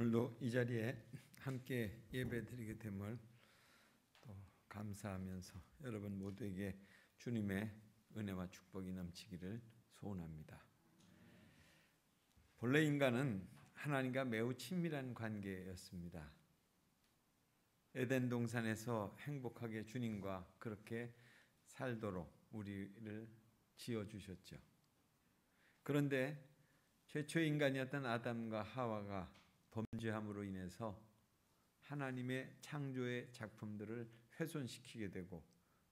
오늘도 이 자리에 함께 예배드리게 됨을 또 감사하면서 여러분 모두에게 주님의 은혜와 축복이 넘치기를 소원합니다. 본래 인간은 하나님과 매우 친밀한 관계였습니다. 에덴 동산에서 행복하게 주님과 그렇게 살도록 우리를 지어주셨죠. 그런데 최초의 인간이었던 아담과 하와가 범죄함으로 인해서 하나님의 창조의 작품들을 훼손시키게 되고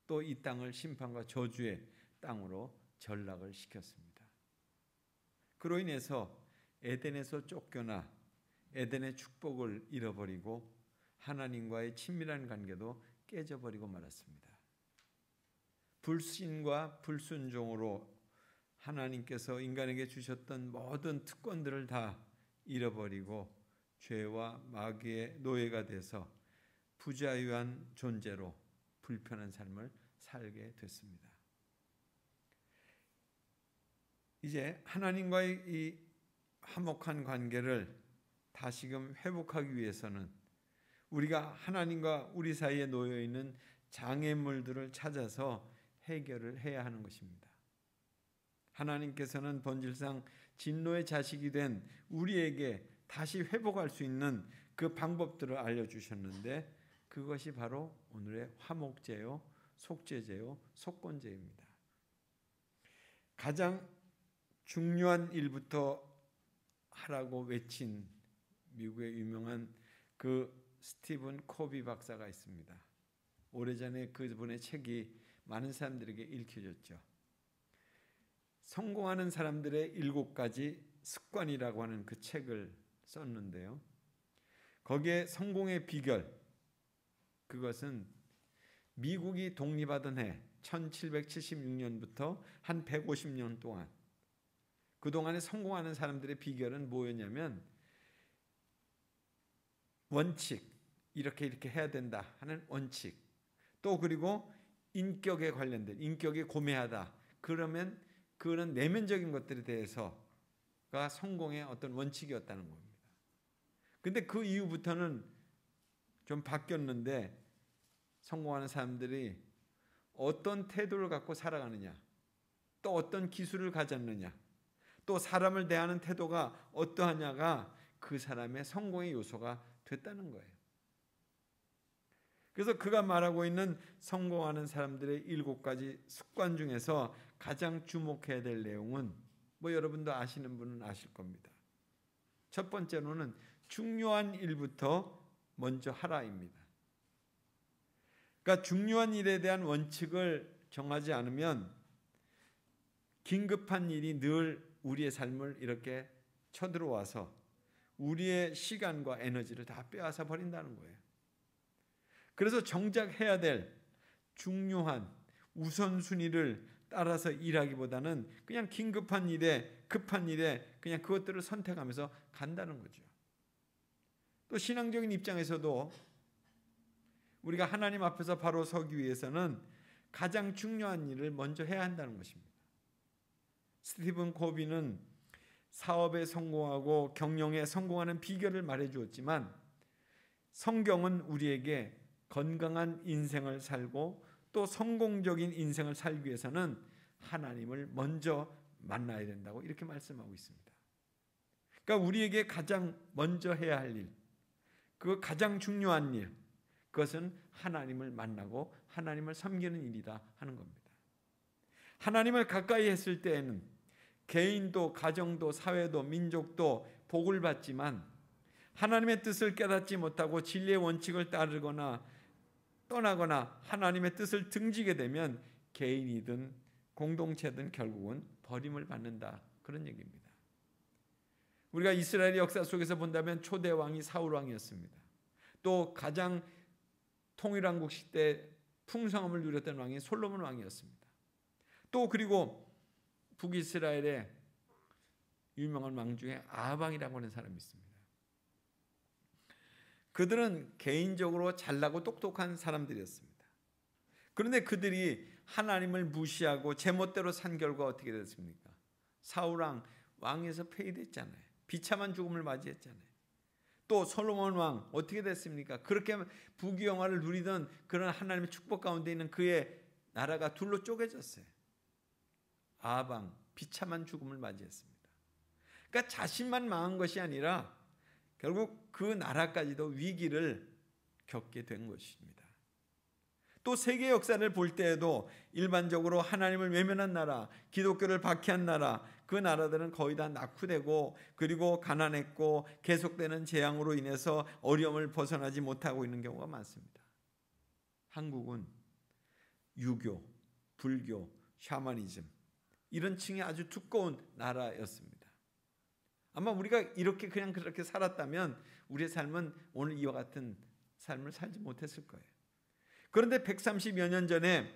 또 이 땅을 심판과 저주의 땅으로 전락을 시켰습니다. 그로 인해서 에덴에서 쫓겨나 에덴의 축복을 잃어버리고 하나님과의 친밀한 관계도 깨져버리고 말았습니다. 불신과 불순종으로 하나님께서 인간에게 주셨던 모든 특권들을 다 잃어버리고 죄와 마귀의 노예가 돼서 부자유한 존재로 불편한 삶을 살게 됐습니다. 이제 하나님과의 이 화목한 관계를 다시금 회복하기 위해서는 우리가 하나님과 우리 사이에 놓여 있는 장애물들을 찾아서 해결을 해야 하는 것입니다. 하나님께서는 본질상 진노의 자식이 된 우리에게 다시 회복할 수 있는 그 방법들을 알려주셨는데 그것이 바로 오늘의 화목제요, 속죄제요, 속건제입니다. 가장 중요한 일부터 하라고 외친 미국의 유명한 그 스티븐 코비 박사가 있습니다. 오래전에 그분의 책이 많은 사람들에게 읽혀졌죠. 성공하는 사람들의 7가지 습관이라고 하는 그 책을 썼는데요. 거기에 성공의 비결, 그것은 미국이 독립하던 해 1776년부터 한 150년 동안 그동안에 성공하는 사람들의 비결은 뭐였냐면 원칙, 이렇게 해야 된다 하는 원칙, 또 그리고 인격에 관련된, 인격이 고매하다 그러면 그런 내면적인 것들에 대해서가 성공의 어떤 원칙이었다는 겁니다. 근데 그 이후부터는 좀 바뀌었는데 성공하는 사람들이 어떤 태도를 갖고 살아가느냐, 또 어떤 기술을 가졌느냐, 또 사람을 대하는 태도가 어떠하냐가 그 사람의 성공의 요소가 됐다는 거예요. 그래서 그가 말하고 있는 성공하는 사람들의 7가지 습관 중에서 가장 주목해야 될 내용은 뭐 여러분도 아시는 분은 아실 겁니다. 첫 번째로는 중요한 일부터 먼저 하라입니다. 그러니까 중요한 일에 대한 원칙을 정하지 않으면 긴급한 일이 늘 우리의 삶을 이렇게 쳐들어와서 우리의 시간과 에너지를 다 빼앗아 버린다는 거예요. 그래서 정작 해야 될 중요한 우선순위를 따라서 일하기보다는 그냥 긴급한 일에, 급한 일에 그냥 그것들을 선택하면서 간다는 거죠. 또 신앙적인 입장에서도 우리가 하나님 앞에서 바로 서기 위해서는 가장 중요한 일을 먼저 해야 한다는 것입니다. 스티븐 코비는 사업에 성공하고 경영에 성공하는 비결을 말해 주었지만 성경은 우리에게 건강한 인생을 살고 또 성공적인 인생을 살기 위해서는 하나님을 먼저 만나야 된다고 이렇게 말씀하고 있습니다. 그러니까 우리에게 가장 먼저 해야 할 일, 그 가장 중요한 일, 그것은 하나님을 만나고 하나님을 섬기는 일이다 하는 겁니다. 하나님을 가까이 했을 때에는 개인도 가정도 사회도 민족도 복을 받지만 하나님의 뜻을 깨닫지 못하고 진리의 원칙을 따르거나 떠나거나 하나님의 뜻을 등지게 되면 개인이든 공동체든 결국은 버림을 받는다, 그런 얘기입니다. 우리가 이스라엘의 역사 속에서 본다면 초대 왕이 사울 왕이었습니다. 또 가장 통일왕국 시대 풍성함을 누렸던 왕이 솔로몬 왕이었습니다. 또 그리고 북이스라엘의 유명한 왕 중에 아합 왕이라고 하는 사람이 있습니다. 그들은 개인적으로 잘나고 똑똑한 사람들이었습니다. 그런데 그들이 하나님을 무시하고 제멋대로 산 결과 어떻게 됐습니까? 사울 왕, 왕에서 폐위됐잖아요. 비참한 죽음을 맞이했잖아요. 또 솔로몬 왕 어떻게 됐습니까? 그렇게 부귀영화를 누리던 그런 하나님의 축복 가운데 있는 그의 나라가 둘로 쪼개졌어요. 아방, 비참한 죽음을 맞이했습니다. 그러니까 자신만 망한 것이 아니라 결국 그 나라까지도 위기를 겪게 된 것입니다. 또 세계 역사를 볼 때에도 일반적으로 하나님을 외면한 나라, 기독교를 박해한 나라, 그 나라들은 거의 다 낙후되고 그리고 가난했고 계속되는 재앙으로 인해서 어려움을 벗어나지 못하고 있는 경우가 많습니다. 한국은 유교, 불교, 샤머니즘 이런 층이 아주 두꺼운 나라였습니다. 아마 우리가 이렇게 그냥 그렇게 살았다면 우리의 삶은 오늘 이와 같은 삶을 살지 못했을 거예요. 그런데 130여 년 전에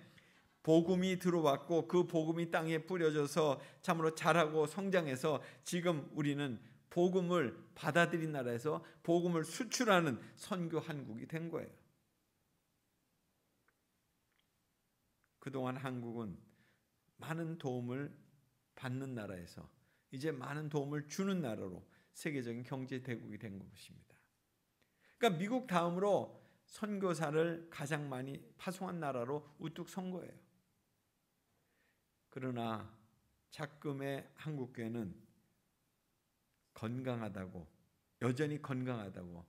복음이 들어왔고 그 복음이 땅에 뿌려져서 참으로 자라고 성장해서 지금 우리는 복음을 받아들인 나라에서 복음을 수출하는 선교 한국이 된 거예요. 그동안 한국은 많은 도움을 받는 나라에서 이제 많은 도움을 주는 나라로 세계적인 경제 대국이 된 것입니다. 그러니까 미국 다음으로 선교사를 가장 많이 파송한 나라로 우뚝 선 거예요. 그러나 작금의 한국교회는 건강하다고, 여전히 건강하다고,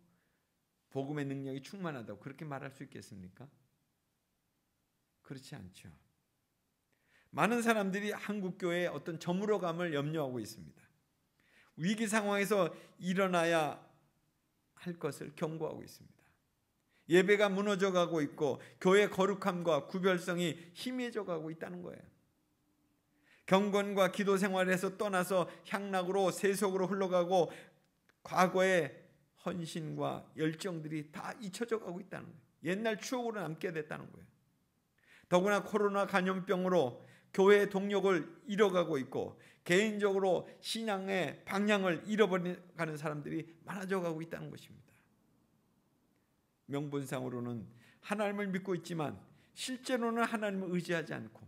복음의 능력이 충만하다고 그렇게 말할 수 있겠습니까? 그렇지 않죠. 많은 사람들이 한국교회의 어떤 저물어감을 염려하고 있습니다. 위기 상황에서 일어나야 할 것을 경고하고 있습니다. 예배가 무너져 가고 있고 교회의 거룩함과 구별성이 희미해져 가고 있다는 거예요. 경건과 기도 생활에서 떠나서 향락으로 세속으로 흘러가고 과거의 헌신과 열정들이 다 잊혀져 가고 있다는 거예요. 옛날 추억으로 남게 됐다는 거예요. 더구나 코로나 감염병으로 교회의 동력을 잃어가고 있고 개인적으로 신앙의 방향을 잃어버리는 사람들이 많아져 가고 있다는 것입니다. 명분상으로는 하나님을 믿고 있지만 실제로는 하나님을 의지하지 않고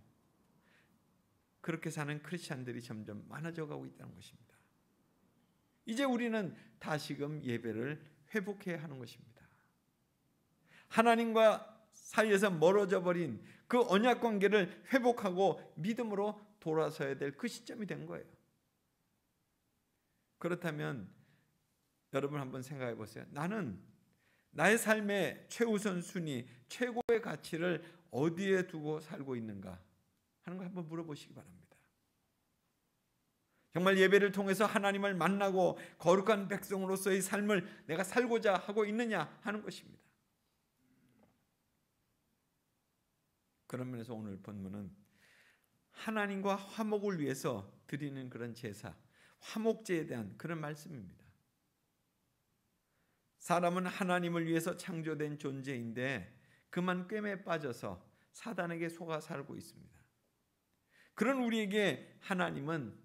그렇게 사는 크리스찬들이 점점 많아져 가고 있다는 것입니다. 이제 우리는 다시금 예배를 회복해야 하는 것입니다. 하나님과 사이에서 멀어져 버린 그 언약 관계를 회복하고 믿음으로 돌아서야 될 그 시점이 된 거예요. 그렇다면 여러분 한번 생각해 보세요. 나는 나의 삶의 최우선 순위, 최고의 가치를 어디에 두고 살고 있는가 하는 걸 한번 물어보시기 바랍니다. 정말 예배를 통해서 하나님을 만나고 거룩한 백성으로서의 삶을 내가 살고자 하고 있느냐 하는 것입니다. 그런 면에서 오늘 본문은 하나님과 화목을 위해서 드리는 그런 제사, 화목제에 대한 그런 말씀입니다. 사람은 하나님을 위해서 창조된 존재인데 그만 꿰매 빠져서 사단에게 속아 살고 있습니다. 그런 우리에게 하나님은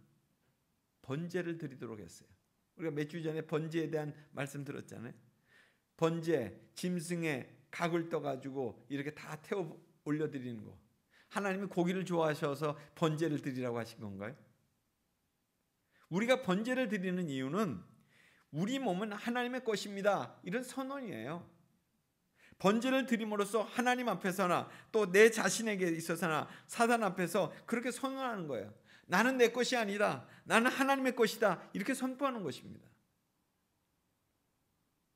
번제를 드리도록 했어요. 우리가 몇 주 전에 번제에 대한 말씀 들었잖아요. 번제, 짐승의 각을 떠가지고 이렇게 다 태워 올려드리는 거. 하나님이 고기를 좋아하셔서 번제를 드리라고 하신 건가요? 우리가 번제를 드리는 이유는 우리 몸은 하나님의 것입니다. 이런 선언이에요. 번제를 드림으로써 하나님 앞에서나 또 내 자신에게 있어서나 사단 앞에서 그렇게 선언하는 거예요. 나는 내 것이 아니다. 나는 하나님의 것이다. 이렇게 선포하는 것입니다.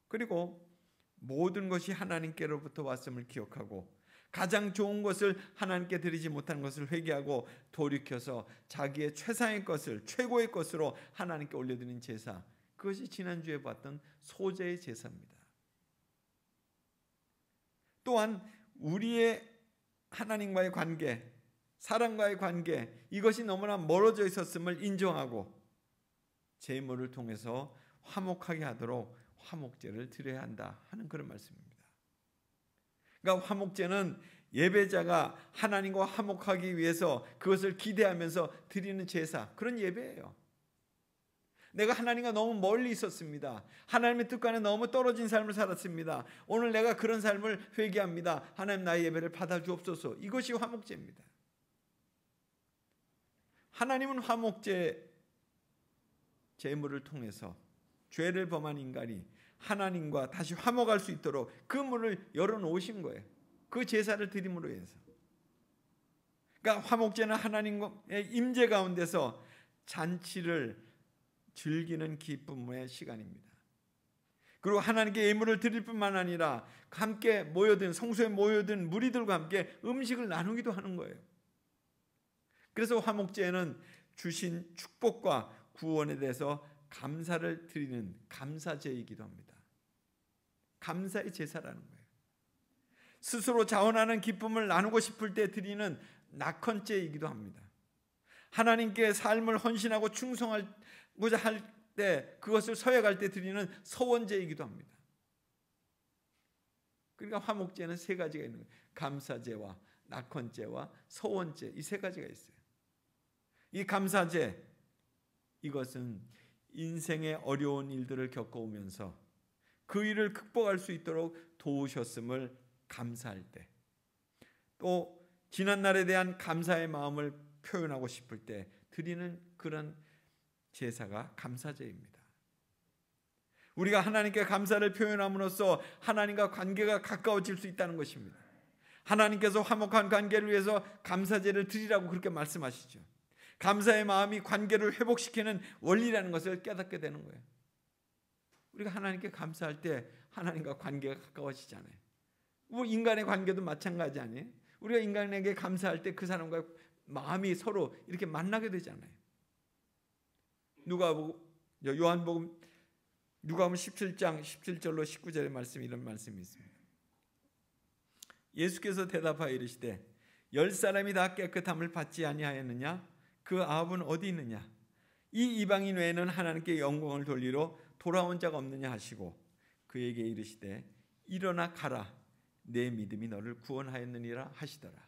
그리고 모든 것이 하나님께로부터 왔음을 기억하고 가장 좋은 것을 하나님께 드리지 못한 것을 회개하고 돌이켜서 자기의 최상의 것을 최고의 것으로 하나님께 올려드리는 제사, 그것이 지난주에 봤던 소제의 제사입니다. 또한 우리의 하나님과의 관계, 사람과의 관계, 이것이 너무나 멀어져 있었음을 인정하고 제물을 통해서 화목하게 하도록 화목제를 드려야 한다 하는 그런 말씀입니다. 그러니까 화목제는 예배자가 하나님과 화목하기 위해서 그것을 기대하면서 드리는 제사, 그런 예배예요. 내가 하나님과 너무 멀리 있었습니다. 하나님의 뜻과는 너무 떨어진 삶을 살았습니다. 오늘 내가 그런 삶을 회개합니다. 하나님 나의 예배를 받아주옵소서. 이것이 화목제입니다. 하나님은 화목제 제물을 통해서 죄를 범한 인간이 하나님과 다시 화목할 수 있도록 그 문을 열어놓으신 거예요. 그 제사를 드림으로 해서. 그러니까 화목제는 하나님의 임재 가운데서 잔치를 즐기는 기쁨의 시간입니다. 그리고 하나님께 예물을 드릴 뿐만 아니라 함께 모여든 성소에 모여든 무리들과 함께 음식을 나누기도 하는 거예요. 그래서 화목제는 주신 축복과 구원에 대해서 감사를 드리는 감사제이기도 합니다. 감사의 제사라는 거예요. 스스로 자원하는 기쁨을 나누고 싶을 때 드리는 낙헌제이기도 합니다. 하나님께 삶을 헌신하고 충성하고자 할 때 그것을 서약할 때 드리는 서원제이기도 합니다. 그러니까 화목제는 세 가지가 있는 거예요. 감사제와 낙헌제와 서원제, 이 세 가지가 있어요. 이 감사제, 이것은 인생의 어려운 일들을 겪어오면서 그 일을 극복할 수 있도록 도우셨음을 감사할 때, 또 지난날에 대한 감사의 마음을 표현하고 싶을 때 드리는 그런 제사가 감사제입니다. 우리가 하나님께 감사를 표현함으로써 하나님과 관계가 가까워질 수 있다는 것입니다. 하나님께서 화목한 관계를 위해서 감사제를 드리라고 그렇게 말씀하시죠. 감사의 마음이 관계를 회복시키는 원리라는 것을 깨닫게 되는 거예요. 우리가 하나님께 감사할 때 하나님과 관계가 가까워지잖아요. 뭐 인간의 관계도 마찬가지 아니에요? 우리가 인간에게 감사할 때 그 사람과 마음이 서로 이렇게 만나게 되잖아요. 요한복음 17장 17절로 19절의 말씀, 이런 말씀이 있습니다. 예수께서 대답하여 이르시되 10사람이 다 깨끗함을 받지 아니하였느냐? 그 아합은 어디 있느냐? 이 이방인 외에는 하나님께 영광을 돌리러 돌아온 자가 없느냐 하시고 그에게 이르시되 일어나 가라, 내 믿음이 너를 구원하였느니라 하시더라.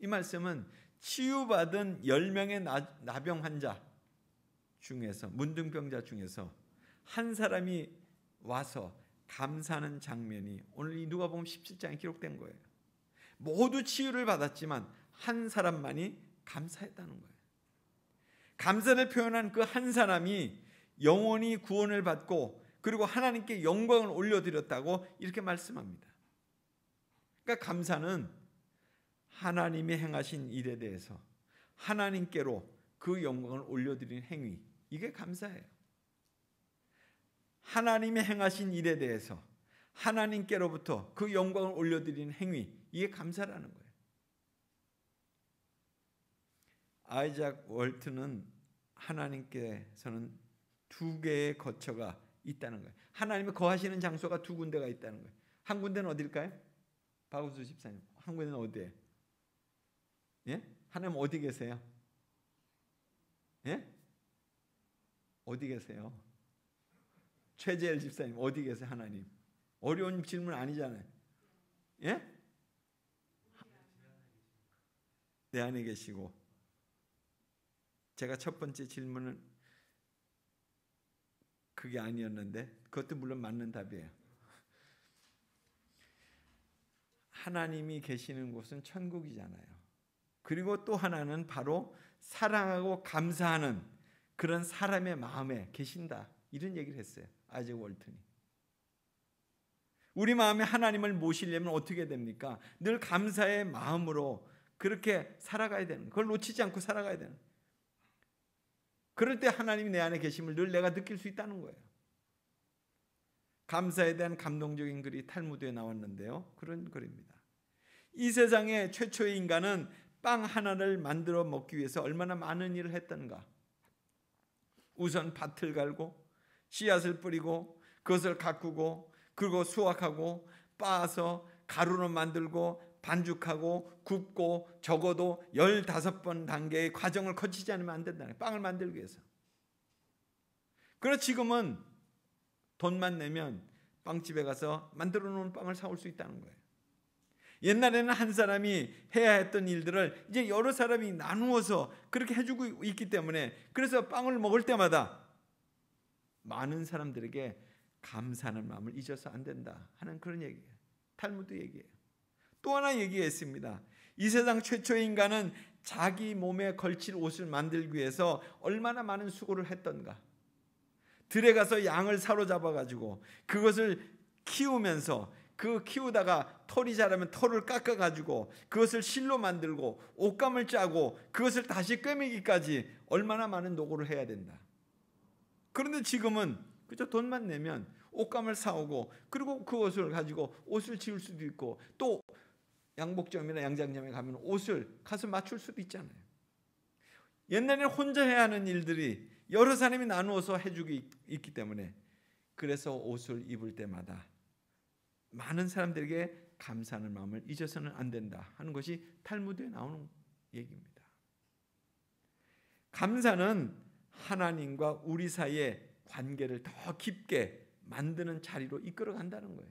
이 말씀은 치유받은 10명의 나병 환자 중에서, 문둥병자 중에서 한 사람이 와서 감사하는 장면이 오늘 이 누가복음 17장에 기록된 거예요. 모두 치유를 받았지만 한 사람만이 감사했다는 거예요. 감사를 표현한 그 한 사람이 영원히 구원을 받고 그리고 하나님께 영광을 올려드렸다고 이렇게 말씀합니다. 그러니까 감사는 하나님이 행하신 일에 대해서 하나님께로 그 영광을 올려드리는 행위, 이게 감사예요. 하나님이 행하신 일에 대해서 하나님께로부터 그 영광을 올려드리는 행위, 이게 감사라는 거예요. 아이작 월트는 하나님께서는 두 개의 거처가 있다는 거예요. 하나님이 거하시는 장소가 두 군데가 있다는 거예요. 한 군데는 어딜까요? 박우수 집사님, 한 군데는 어디예요? 예? 하나님 어디 계세요? 예? 어디 계세요? 최재일 집사님 어디 계세요? 하나님 어려운 질문 아니잖아요. 예? 내 안에 계시고, 제가 첫 번째 질문은 그게 아니었는데 그것도 물론 맞는 답이에요. 하나님이 계시는 곳은 천국이잖아요. 그리고 또 하나는 바로 사랑하고 감사하는 그런 사람의 마음에 계신다, 이런 얘기를 했어요. 아이작 월튼이. 우리 마음에 하나님을 모시려면 어떻게 됩니까? 늘 감사의 마음으로 그렇게 살아가야 되는, 그걸 놓치지 않고 살아가야 되는. 그럴 때 하나님이 내 안에 계심을 늘 내가 느낄 수 있다는 거예요. 감사에 대한 감동적인 글이 탈무드에 나왔는데요, 그런 글입니다. 이 세상의 최초의 인간은 빵 하나를 만들어 먹기 위해서 얼마나 많은 일을 했던가. 우선 밭을 갈고 씨앗을 뿌리고 그것을 가꾸고 그리고 수확하고 빻아서 가루로 만들고 반죽하고 굽고 적어도 15번 단계의 과정을 거치지 않으면 안 된다는 거예요. 빵을 만들기 위해서. 그래서 지금은 돈만 내면 빵집에 가서 만들어 놓은 빵을 사올 수 있다는 거예요. 옛날에는 한 사람이 해야 했던 일들을 이제 여러 사람이 나누어서 그렇게 해주고 있기 때문에, 그래서 빵을 먹을 때마다 많은 사람들에게 감사하는 마음을 잊어서 안 된다 하는 그런 얘기예요. 탈무드 얘기예요. 또 하나 얘기했습니다. 이 세상 최초의 인간은 자기 몸에 걸칠 옷을 만들기 위해서 얼마나 많은 수고를 했던가. 들에 가서 양을 사로잡아 가지고 그것을 키우면서 그 키우다가 털이 자라면 털을 깎아 가지고 그것을 실로 만들고 옷감을 짜고 그것을 다시 꿰매기까지 얼마나 많은 노고를 해야 된다. 그런데 지금은 그저 돈만 내면 옷감을 사오고 그리고 그 옷을 가지고 옷을 지을 수도 있고 또 양복점이나 양장점에 가면 옷을 가서 맞출 수도 있잖아요. 옛날에는 혼자 해야 하는 일들이 여러 사람이 나누어서 해주고 있기 때문에 그래서 옷을 입을 때마다 많은 사람들에게 감사하는 마음을 잊어서는 안 된다 하는 것이 탈무드에 나오는 얘기입니다. 감사는 하나님과 우리 사이의 관계를 더 깊게 만드는 자리로 이끌어 간다는 거예요.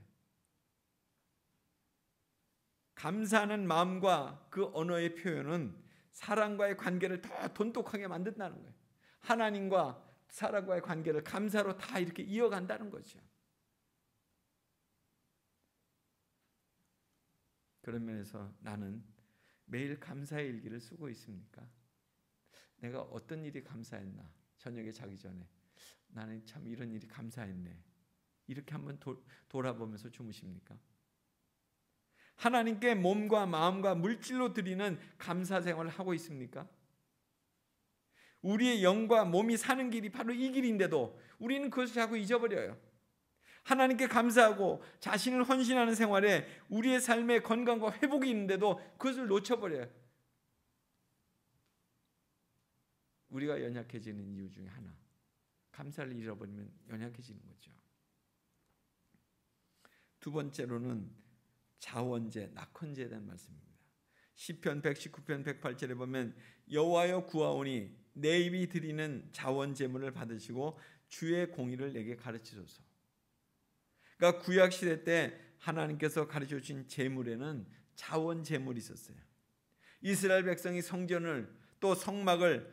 감사하는 마음과 그 언어의 표현은 사람과의 관계를 더 돈독하게 만든다는 거예요. 하나님과 사람과의 관계를 감사로 다 이렇게 이어간다는 거죠. 그런 면에서 나는 매일 감사의 일기를 쓰고 있습니까? 내가 어떤 일이 감사했나? 저녁에 자기 전에 나는 참 이런 일이 감사했네. 이렇게 한번 돌아보면서 주무십니까? 하나님께 몸과 마음과 물질로 드리는 감사 생활을 하고 있습니까? 우리의 영과 몸이 사는 길이 바로 이 길인데도 우리는 그것을 자꾸 잊어버려요. 하나님께 감사하고 자신을 헌신하는 생활에 우리의 삶의 건강과 회복이 있는데도 그것을 놓쳐버려요. 우리가 연약해지는 이유 중에 하나, 감사를 잃어버리면 연약해지는 거죠. 두 번째로는 자원제, 낙헌제에 대한 말씀입니다. 시편 119편 108절에 보면 여호와여 구하오니 내 입이 드리는 자원 제물을 받으시고 주의 공의를 내게 가르치소서. 그러니까 구약 시대 때 하나님께서 가르쳐 주신 제물에는 자원 제물이 있었어요. 이스라엘 백성이 성전을 또 성막을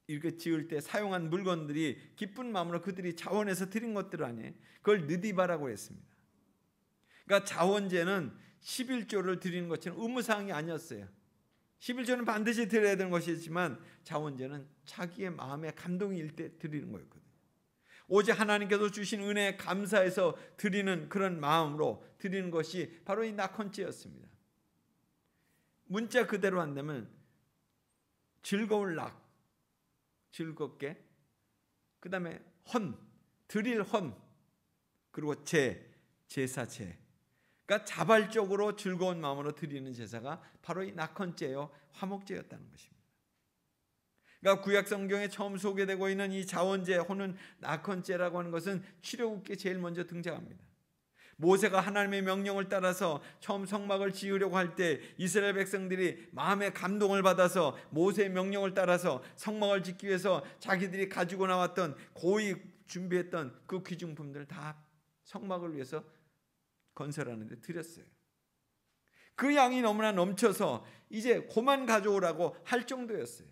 이렇게 지을 때 사용한 물건들이 기쁜 마음으로 그들이 자원해서 드린 것들 아니에요. 그걸 느디바라고 했습니다. 그러니까 자원제는 11조를 드리는 것처럼 의무사항이 아니었어요. 11조는 반드시 드려야 되는 것이지만 자원제는 자기의 마음에 감동이 일 때 드리는 거였거든요. 오직 하나님께서 주신 은혜에 감사해서 드리는 그런 마음으로 드리는 것이 바로 이 낙헌제였습니다. 문자 그대로 한다면 즐거울 낙, 즐겁게, 그 다음에 헌, 드릴 헌, 그리고 제사제. 그러니까 자발적으로 즐거운 마음으로 드리는 제사가 바로 이 낙헌제요 화목제였다는 것입니다. 그러니까 구약 성경에 처음 소개되고 있는 이 자원제 혹은 낙헌제라고 하는 것은 출애굽기에 제일 먼저 등장합니다. 모세가 하나님의 명령을 따라서 처음 성막을 지으려고 할 때 이스라엘 백성들이 마음의 감동을 받아서 모세의 명령을 따라서 성막을 짓기 위해서 자기들이 가지고 나왔던 고이 준비했던 그 귀중품들을 다 성막을 위해서 건설하는 데 드렸어요. 그 양이 너무나 넘쳐서 이제 그만 가져오라고 할 정도였어요.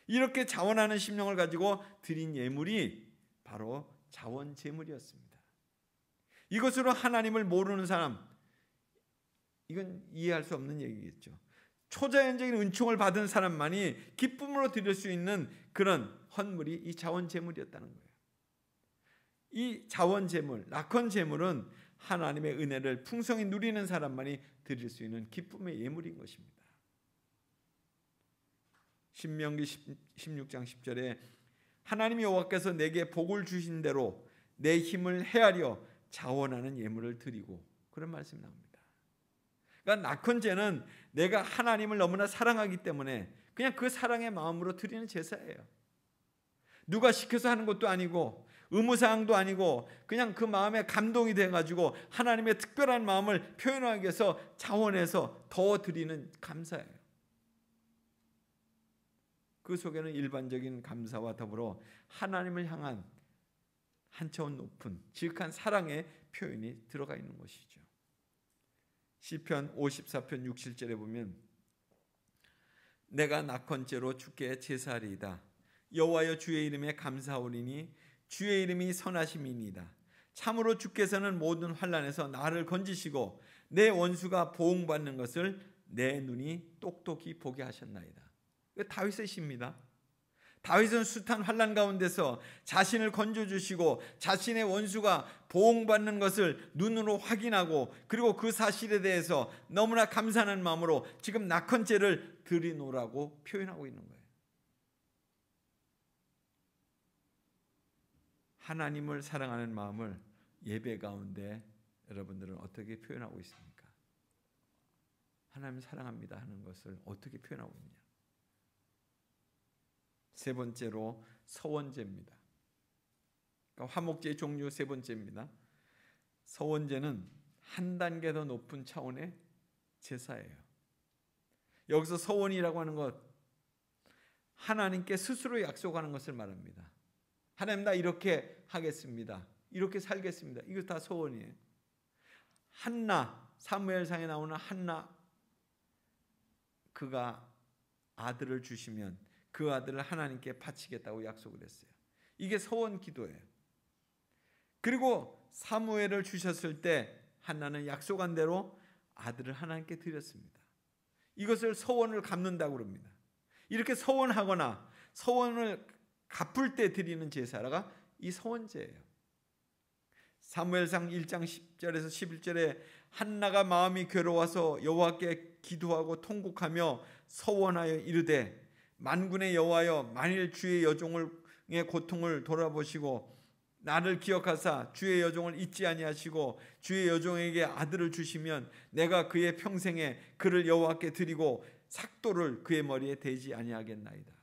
이렇게 자원하는 심령을 가지고 드린 예물이 바로 자원 제물이었습니다. 이것으로 하나님을 모르는 사람, 이건 이해할 수 없는 얘기겠죠. 초자연적인 은총을 받은 사람만이 기쁨으로 드릴 수 있는 그런 헌물이 이 자원 제물이었다는 거예요. 이 자원 제물, 낙헌 제물은 하나님의 은혜를 풍성히 누리는 사람만이 드릴 수 있는 기쁨의 예물인 것입니다. 신명기 16장 10절에 하나님 여호와께서 내게 복을 주신 대로 내 힘을 헤아려 자원하는 예물을 드리고, 그런 말씀이 나옵니다. 그러니까 낙헌제는 내가 하나님을 너무나 사랑하기 때문에 그냥 그 사랑의 마음으로 드리는 제사예요. 누가 시켜서 하는 것도 아니고 의무사항도 아니고 그냥 그 마음에 감동이 돼가지고 하나님의 특별한 마음을 표현하기 위해서 자원해서 더 드리는 감사예요. 그 속에는 일반적인 감사와 더불어 하나님을 향한 한 차원 높은 지극한 사랑의 표현이 들어가 있는 것이죠. 시편 54편 67절에 보면 내가 낙헌제로 주께 제사하리이다. 여호와여 주의 이름에 감사하오리니 주의 이름이 선하심이니이다. 참으로 주께서는 모든 환난에서 나를 건지시고 내 원수가 보응받는 것을 내 눈이 똑똑히 보게 하셨나이다. 이거 다윗의 시입니다. 다윗은 숱한 환난 가운데서 자신을 건져주시고 자신의 원수가 보응받는 것을 눈으로 확인하고 그리고 그 사실에 대해서 너무나 감사하는 마음으로 지금 낙헌제를 드리노라고 표현하고 있는 거예요. 하나님을 사랑하는 마음을 예배 가운데 여러분들은 어떻게 표현하고 있습니까? 하나님 사랑합니다 하는 것을 어떻게 표현하고 있느냐? 세 번째로 서원제입니다. 그러니까 화목제의 종류 세 번째입니다. 서원제는 한 단계 더 높은 차원의 제사예요. 여기서 서원이라고 하는 것, 하나님께 스스로 약속하는 것을 말합니다. 하나님 나 이렇게 하겠습니다. 이렇게 살겠습니다. 이거 다 서원이에요. 한나, 사무엘상에 나오는 한나, 그가 아들을 주시면 그 아들을 하나님께 바치겠다고 약속을 했어요. 이게 서원 기도예요. 그리고 사무엘을 주셨을 때 한나는 약속한 대로 아들을 하나님께 드렸습니다. 이것을 서원을 갚는다고 그럽니다. 이렇게 서원하거나 서원을 갚을 때 드리는 제사가 이 서원제예요. 사무엘상 1장 10절에서 11절에 한나가 마음이 괴로워서 여호와께 기도하고 통곡하며 서원하여 이르되 만군의 여호와여 만일 주의 여종의 고통을 돌아보시고 나를 기억하사 주의 여종을 잊지 아니하시고 주의 여종에게 아들을 주시면 내가 그의 평생에 그를 여호와께 드리고 삭도를 그의 머리에 대지 아니하겠나이다.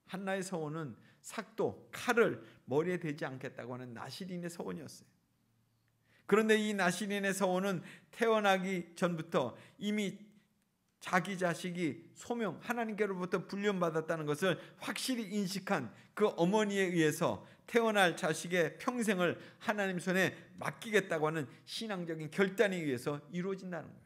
한나의 서원은 삭도, 칼을 머리에 대지 않겠다고 하는 나실인의 서원이었어요. 그런데 이 나실인의 서원은 태어나기 전부터 이미 자기 자식이 소명, 하나님께로부터 분련받았다는 것을 확실히 인식한 그 어머니에 의해서 태어날 자식의 평생을 하나님 손에 맡기겠다고 하는 신앙적인 결단에 의해서 이루어진다는 거예요.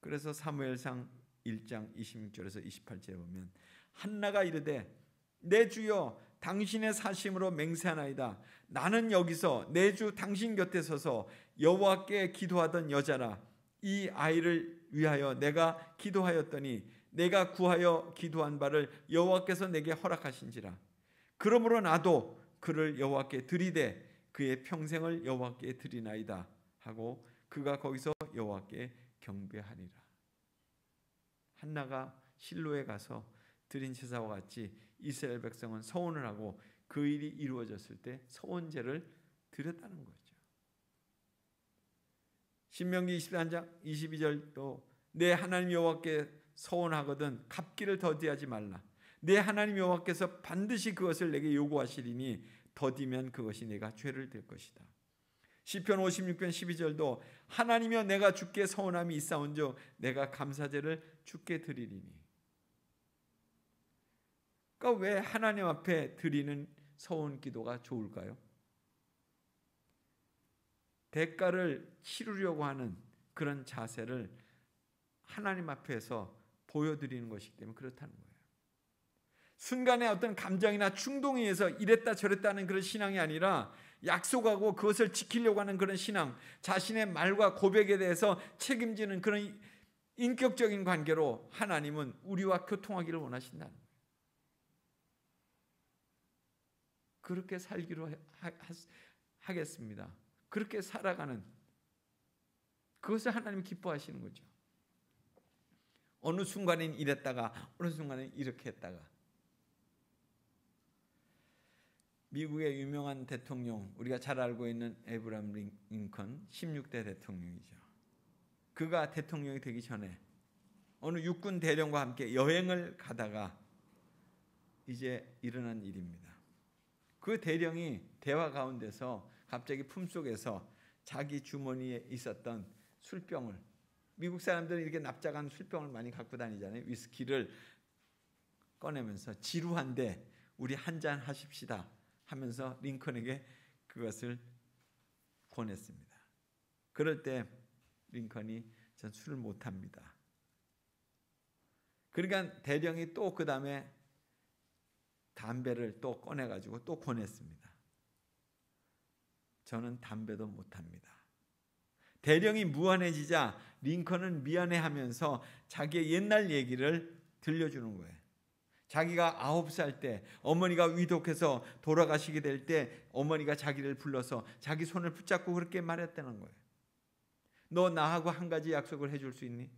그래서 사무엘상 1장 26절에서 28절에 보면 한나가 이르되 내 주여 당신의 사심으로 맹세하나이다. 나는 여기서 내 주 당신 곁에 서서 여호와께 기도하던 여자라. 이 아이를 위하여 내가 기도하였더니 내가 구하여 기도한 바를 여호와께서 내게 허락하신지라. 그러므로 나도 그를 여호와께 드리되 그의 평생을 여호와께 드리나이다 하고 그가 거기서 여호와께 경배하니라. 한나가 실로에 가서 드린 제사와 같이 이스라엘 백성은 서원을 하고 그 일이 이루어졌을 때 서원제를 드렸다는 거죠. 신명기 23장 22절도 내 하나님 여호와께 서원하거든 갚기를 더디하지 말라. 내 하나님 여호와께서 반드시 그것을 내게 요구하시리니 더디면 그것이 내가 죄를 될 것이다. 시편 56편 12절도 하나님이여 내가 주께 서원함이 있사온즉 내가 감사제를 주께 드리리니. 그러니까 왜 하나님 앞에 드리는 서원 기도가 좋을까요? 대가를 치르려고 하는 그런 자세를 하나님 앞에서 보여드리는 것이기 때문에 그렇다는 거예요. 순간의 어떤 감정이나 충동에 의해서 이랬다 저랬다는 그런 신앙이 아니라 약속하고 그것을 지키려고 하는 그런 신앙, 자신의 말과 고백에 대해서 책임지는 그런 인격적인 관계로 하나님은 우리와 교통하기를 원하신다는 거예요. 그렇게 살기로 하겠습니다. 그렇게 살아가는 그것을 하나님이 기뻐하시는 거죠. 어느 순간엔 이랬다가 어느 순간엔 이렇게 했다가. 미국의 유명한 대통령, 우리가 잘 알고 있는 에브라함 링컨 16대 대통령이죠. 그가 대통령이 되기 전에 어느 육군 대령과 함께 여행을 가다가 이제 일어난 일입니다. 그 대령이 대화 가운데서 갑자기 품속에서 자기 주머니에 있었던 술병을, 미국 사람들은 이렇게 납작한 술병을 많이 갖고 다니잖아요. 위스키를 꺼내면서 지루한데 우리 한잔 하십시다 하면서 링컨에게 그것을 권했습니다. 그럴 때 링컨이 전 술을 못합니다. 그러니까 대령이 또 그 다음에 담배를 또 꺼내가지고 또 권했습니다. 저는 담배도 못합니다. 대령이 무한해지자 링컨은 미안해하면서 자기의 옛날 얘기를 들려주는 거예요. 자기가 9살 때 어머니가 위독해서 돌아가시게 될 때 어머니가 자기를 불러서 자기 손을 붙잡고 그렇게 말했다는 거예요. 너 나하고 한 가지 약속을 해줄 수 있니?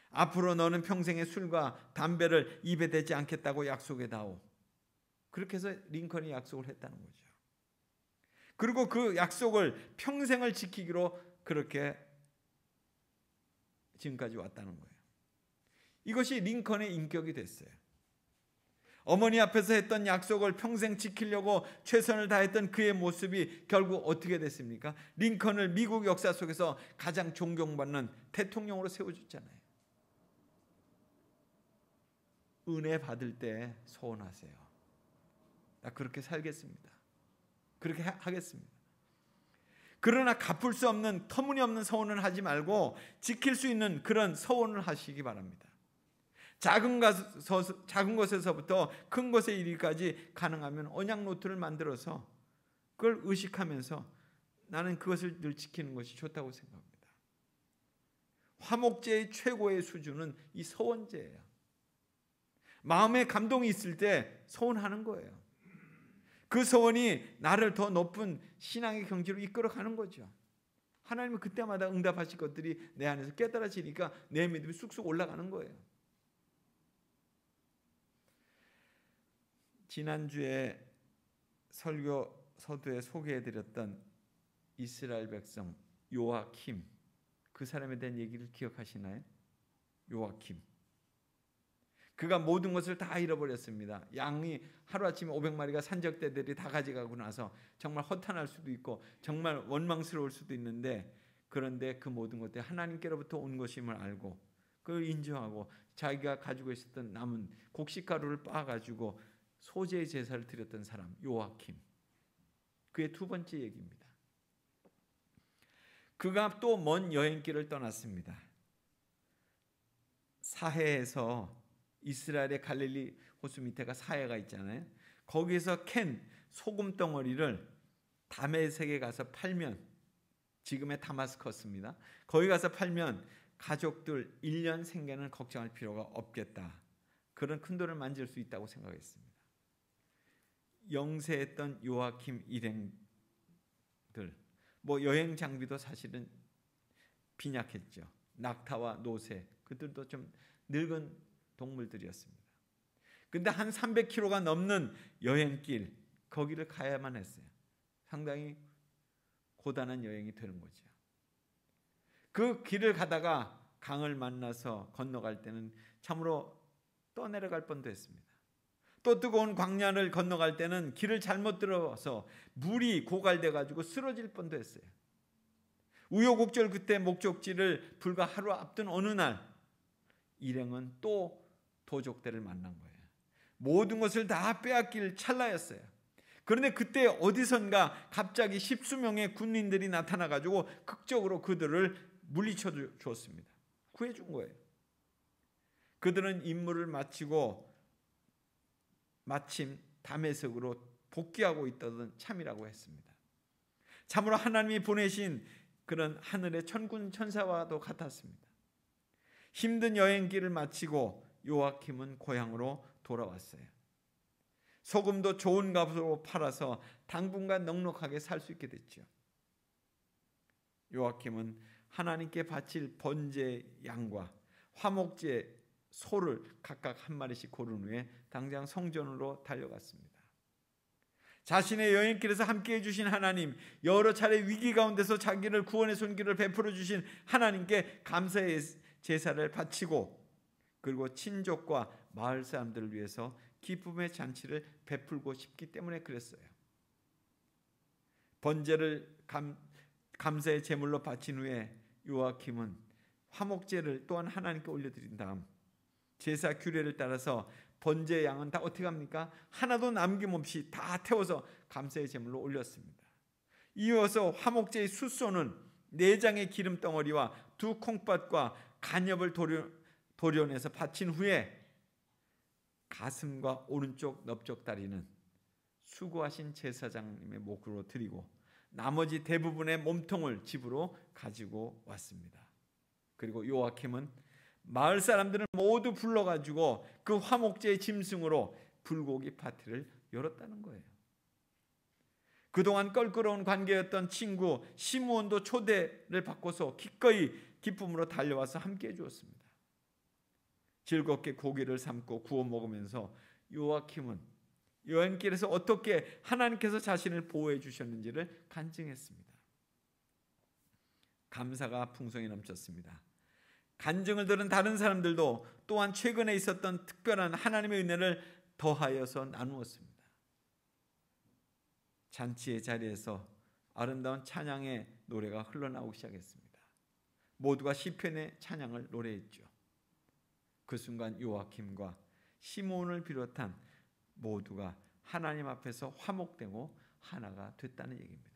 앞으로 너는 평생에 술과 담배를 입에 대지 않겠다고 약속해다오. 그렇게 해서 링컨이 약속을 했다는 거죠. 그리고 그 약속을 평생을 지키기로 그렇게 지금까지 왔다는 거예요. 이것이 링컨의 인격이 됐어요. 어머니 앞에서 했던 약속을 평생 지키려고 최선을 다했던 그의 모습이 결국 어떻게 됐습니까? 링컨을 미국 역사 속에서 가장 존경받는 대통령으로 세워줬잖아요. 은혜 받을 때 소원하세요. 나 그렇게 살겠습니다. 그렇게 하겠습니다. 그러나 갚을 수 없는 터무니없는 소원을 하지 말고 지킬 수 있는 그런 소원을 하시기 바랍니다. 작은 것에서부터 큰 것에 이르기까지 가능하면 언약 노트를 만들어서 그걸 의식하면서 나는 그것을 늘 지키는 것이 좋다고 생각합니다. 화목제의 최고의 수준은 이 소원제예요. 마음에 감동이 있을 때 소원하는 거예요. 그 소원이 나를 더 높은 신앙의 경지로 이끌어가는 거죠. 하나님은 그때마다 응답하실 것들이 내 안에서 깨달아지니까 내 믿음이 쑥쑥 올라가는 거예요. 지난주에 설교 서두에 소개해드렸던 이스라엘 백성 요아킴, 그 사람에 대한 얘기를 기억하시나요? 요아킴. 그가 모든 것을 다 잃어버렸습니다. 양이 하루아침에 500마리가 산적대들이 다 가져가고 나서 정말 허탄할 수도 있고 정말 원망스러울 수도 있는데, 그런데 그 모든 것들이 하나님께로부터 온 것임을 알고 그걸 인정하고 자기가 가지고 있었던 남은 곡식가루를 빻아가지고 소재의 제사를 드렸던 사람 요아킴. 그의 두 번째 얘기입니다. 그가 또 먼 여행길을 떠났습니다. 사해에서 이스라엘의 갈릴리 호수 밑에가 사해가 있잖아요. 거기에서 캔 소금 덩어리를 다메섹에 가서 팔면, 지금의 다마스커스입니다. 거기 가서 팔면 가족들 1년 생계는 걱정할 필요가 없겠다. 그런 큰 돈을 만질 수 있다고 생각했습니다. 영세했던 요아킴 일행들, 여행 장비도 사실은 빈약했죠. 낙타와 노새, 그들도 좀 늙은 동물들이었습니다. 근데 한 300km가 넘는 여행길, 거기를 가야만 했어요. 상당히 고단한 여행이 되는 거죠. 그 길을 가다가 강을 만나서 건너갈 때는 참으로 떠내려갈 뻔도 했습니다. 또 뜨거운 광야를 건너갈 때는 길을 잘못 들어서 물이 고갈돼 가지고 쓰러질 뻔도 했어요. 우여곡절 그때 목적지를 불과 하루 앞둔 어느 날 일행은 또 도적들을 만난 거예요. 모든 것을 다 빼앗길 찰나였어요. 그런데 그때 어디선가 갑자기 10수명의 군인들이 나타나 가지고 극적으로 그들을 물리쳐 주었습니다. 구해준 거예요. 그들은 임무를 마치고 마침 다메섹으로 복귀하고 있던 참이라고 했습니다. 참으로 하나님이 보내신 그런 하늘의 천군 천사와도 같았습니다. 힘든 여행길을 마치고 요아킴은 고향으로 돌아왔어요. 소금도 좋은 값으로 팔아서 당분간 넉넉하게 살 수 있게 됐죠. 요아킴은 하나님께 바칠 번제 양과 화목제 소를 각각 한 마리씩 고른 후에 당장 성전으로 달려갔습니다. 자신의 여행길에서 함께해 주신 하나님, 여러 차례 위기 가운데서 자기를 구원의 손길을 베풀어 주신 하나님께 감사의 제사를 바치고, 그리고 친족과 마을 사람들을 위해서 기쁨의 잔치를 베풀고 싶기 때문에 그랬어요. 번제를 감사의 제물로 바친 후에 요아킴은 화목제를 또한 하나님께 올려드린 다음 제사 규례를 따라서 번제 양은 다 어떻게 합니까? 하나도 남김없이 다 태워서 감사의 제물로 올렸습니다. 이어서 화목제의 숫소는 4장의 기름 덩어리와 2 콩팥과 간엽을 도려내서 바친 후에 가슴과 오른쪽 넓적 다리는 수고하신 제사장님의 목으로 드리고 나머지 대부분의 몸통을 집으로 가지고 왔습니다. 그리고 요아킴은 마을 사람들을 모두 불러가지고 그 화목제의 짐승으로 불고기 파티를 열었다는 거예요. 그동안 껄끄러운 관계였던 친구 시므온도 초대를 받고서 기꺼이 기쁨으로 달려와서 함께 해주었습니다. 즐겁게 고기를 삶고 구워 먹으면서 요아킴은 여행길에서 어떻게 하나님께서 자신을 보호해 주셨는지를 간증했습니다. 감사가 풍성히 넘쳤습니다. 간증을 들은 다른 사람들도 또한 최근에 있었던 특별한 하나님의 은혜를 더하여서 나누었습니다. 잔치의 자리에서 아름다운 찬양의 노래가 흘러나오기 시작했습니다. 모두가 시편의 찬양을 노래했죠. 그 순간 요아킴과 시므온을 비롯한 모두가 하나님 앞에서 화목되고 하나가 됐다는 얘기입니다.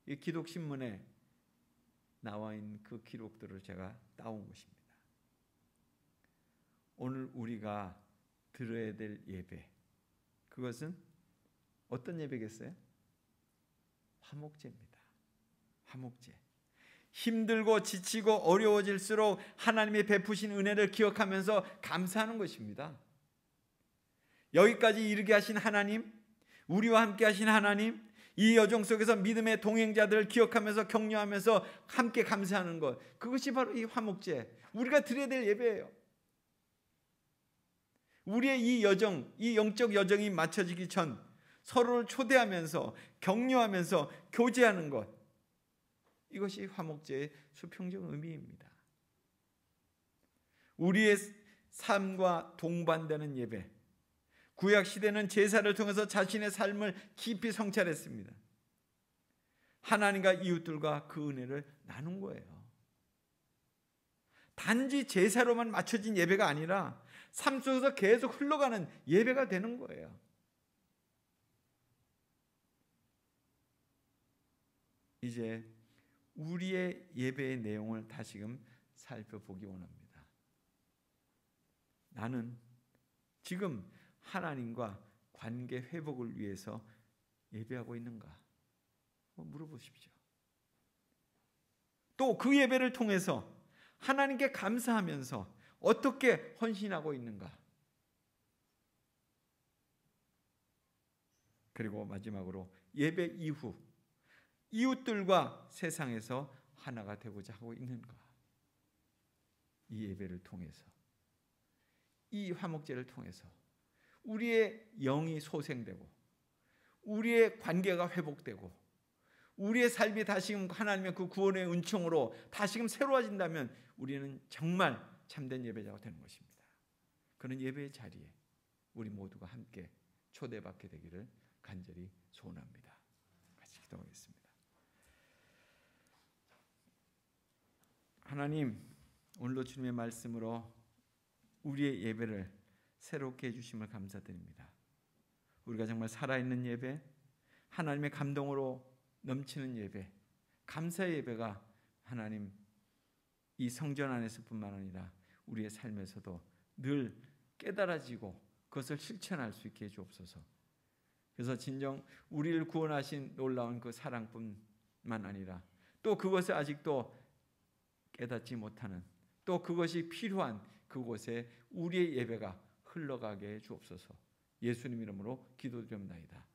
이 기독신문에 나와 있는 그 기록들을 제가 따온 것입니다. 오늘 우리가 들어야 될 예배, 그것은 어떤 예배겠어요? 화목제입니다. 화목제. 힘들고 지치고 어려워질수록 하나님이 베푸신 은혜를 기억하면서 감사하는 것입니다. 여기까지 이르게 하신 하나님, 우리와 함께 하신 하나님, 이 여정 속에서 믿음의 동행자들을 기억하면서 격려하면서 함께 감사하는 것, 그것이 바로 이 화목제, 우리가 드려야 될 예배예요. 우리의 이 여정, 이 영적 여정이 마쳐지기 전 서로를 초대하면서 격려하면서 교제하는 것, 이것이 화목제의 수평적 의미입니다. 우리의 삶과 동반되는 예배, 구약 시대는 제사를 통해서 자신의 삶을 깊이 성찰했습니다. 하나님과 이웃들과 그 은혜를 나눈 거예요. 단지 제사로만 맞춰진 예배가 아니라 삶 속에서 계속 흘러가는 예배가 되는 거예요. 이제 우리의 예배의 내용을 다시금 살펴보기 원합니다. 나는 지금 하나님과 관계 회복을 위해서 예배하고 있는가? 물어보십시오. 또 그 예배를 통해서 하나님께 감사하면서 어떻게 헌신하고 있는가? 그리고 마지막으로 예배 이후 이웃들과 세상에서 하나가 되고자 하고 있는가? 이 예배를 통해서, 이 화목제를 통해서 우리의 영이 소생되고 우리의 관계가 회복되고 우리의 삶이 다시금 하나님의 그 구원의 은총으로 다시금 새로워진다면 우리는 정말 참된 예배자가 되는 것입니다. 그런 예배의 자리에 우리 모두가 함께 초대받게 되기를 간절히 소원합니다. 같이 기도하겠습니다. 하나님, 오늘도 주님의 말씀으로 우리의 예배를 새롭게 해주심을 감사드립니다. 우리가 정말 살아있는 예배, 하나님의 감동으로 넘치는 예배, 감사의 예배가 하나님 이 성전 안에서뿐만 아니라 우리의 삶에서도 늘 깨달아지고 그것을 실천할 수 있게 해주옵소서. 그래서 진정 우리를 구원하신 놀라운 그 사랑뿐만 아니라 또 그것을 아직도 깨닫지 못하는, 또 그것이 필요한 그곳에 우리의 예배가 흘러가게 해 주옵소서. 예수님 이름으로 기도드립나이다.